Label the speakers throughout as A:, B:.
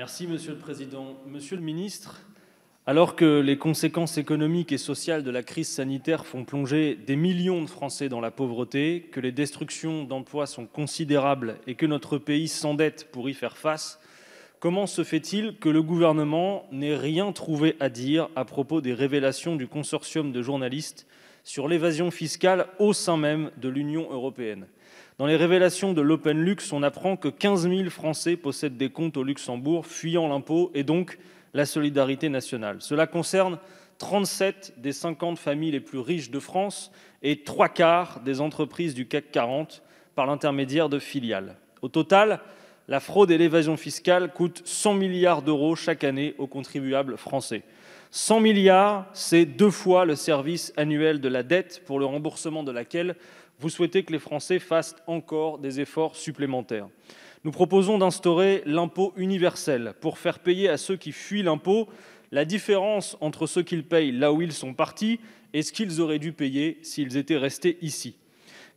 A: Merci Monsieur le Président. Monsieur le Ministre, alors que les conséquences économiques et sociales de la crise sanitaire font plonger des millions de Français dans la pauvreté, que les destructions d'emplois sont considérables et que notre pays s'endette pour y faire face, comment se fait-il que le gouvernement n'ait rien trouvé à dire à propos des révélations du consortium de journalistes sur l'évasion fiscale au sein même de l'Union européenne ? Dans les révélations de l'Openlux, on apprend que 15 000 Français possèdent des comptes au Luxembourg, fuyant l'impôt et donc la solidarité nationale. Cela concerne 37 des 50 familles les plus riches de France et 3/4 des entreprises du CAC 40 par l'intermédiaire de filiales. Au total, la fraude et l'évasion fiscale coûtent 100 milliards d'euros chaque année aux contribuables français. 100 milliards, c'est 2 fois le service annuel de la dette, pour le remboursement de laquelle vous souhaitez que les Français fassent encore des efforts supplémentaires. Nous proposons d'instaurer l'impôt universel pour faire payer à ceux qui fuient l'impôt la différence entre ce qu'ils payent là où ils sont partis et ce qu'ils auraient dû payer s'ils étaient restés ici.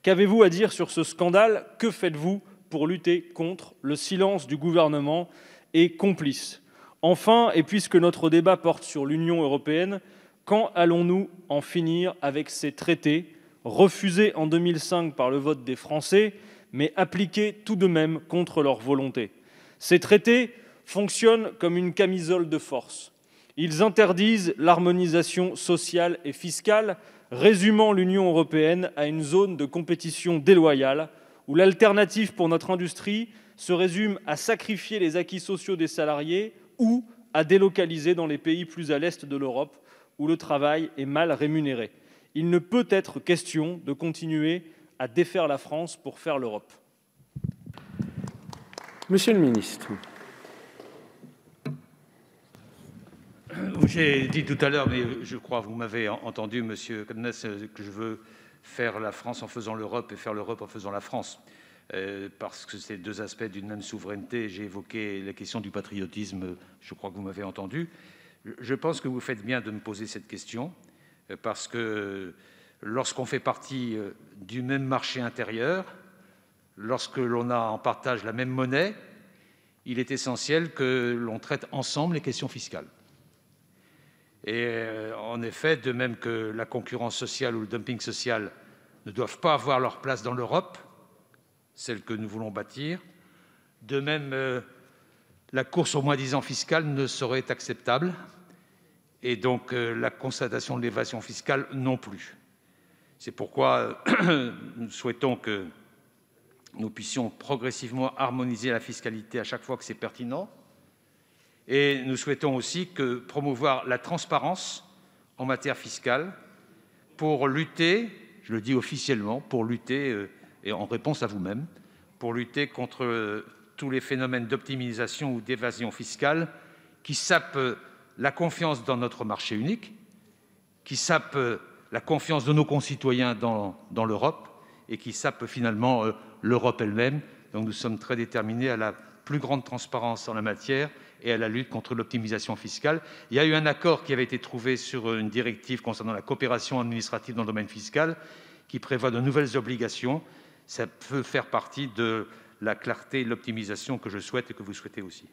A: Qu'avez-vous à dire sur ce scandale ? Que faites-vous pour lutter contre ? Le silence du gouvernement est complice. Enfin, et puisque notre débat porte sur l'Union européenne, quand allons-nous en finir avec ces traités refusés en 2005 par le vote des Français, mais appliqués tout de même contre leur volonté? Ces traités fonctionnent comme une camisole de force. Ils interdisent l'harmonisation sociale et fiscale, résumant l'Union européenne à une zone de compétition déloyale, où l'alternative pour notre industrie se résume à sacrifier les acquis sociaux des salariés ou à délocaliser dans les pays plus à l'est de l'Europe, où le travail est mal rémunéré. Il ne peut être question de continuer à défaire la France pour faire l'Europe.
B: Monsieur le ministre.
C: J'ai dit tout à l'heure, mais je crois que vous m'avez entendu, Monsieur Cadenas, que je veux faire la France en faisant l'Europe et faire l'Europe en faisant la France. Parce que c'est deux aspects d'une même souveraineté. J'ai évoqué la question du patriotisme, je crois que vous m'avez entendu. Je pense que vous faites bien de me poser cette question, parce que lorsqu'on fait partie du même marché intérieur, lorsque l'on a en partage la même monnaie, il est essentiel que l'on traite ensemble les questions fiscales. Et en effet, de même que la concurrence sociale ou le dumping social ne doivent pas avoir leur place dans l'Europe, celle que nous voulons bâtir, de même la course au moins-disant fiscal ne saurait être acceptable, et donc la constatation de l'évasion fiscale non plus. C'est pourquoi nous souhaitons que nous puissions progressivement harmoniser la fiscalité à chaque fois que c'est pertinent. Et nous souhaitons aussi promouvoir la transparence en matière fiscale pour lutter, je le dis officiellement, pour lutter, et en réponse à vous-même, pour lutter contre tous les phénomènes d'optimisation ou d'évasion fiscale qui sapent la confiance dans notre marché unique, qui sapent la confiance de nos concitoyens dans l'Europe et qui sapent finalement l'Europe elle-même. Donc nous sommes très déterminés à la plus grande transparence en la matière et à la lutte contre l'optimisation fiscale. Il y a eu un accord qui avait été trouvé sur une directive concernant la coopération administrative dans le domaine fiscal qui prévoit de nouvelles obligations. Ça peut faire partie de la clarté et de l'optimisation que je souhaite et que vous souhaitez aussi.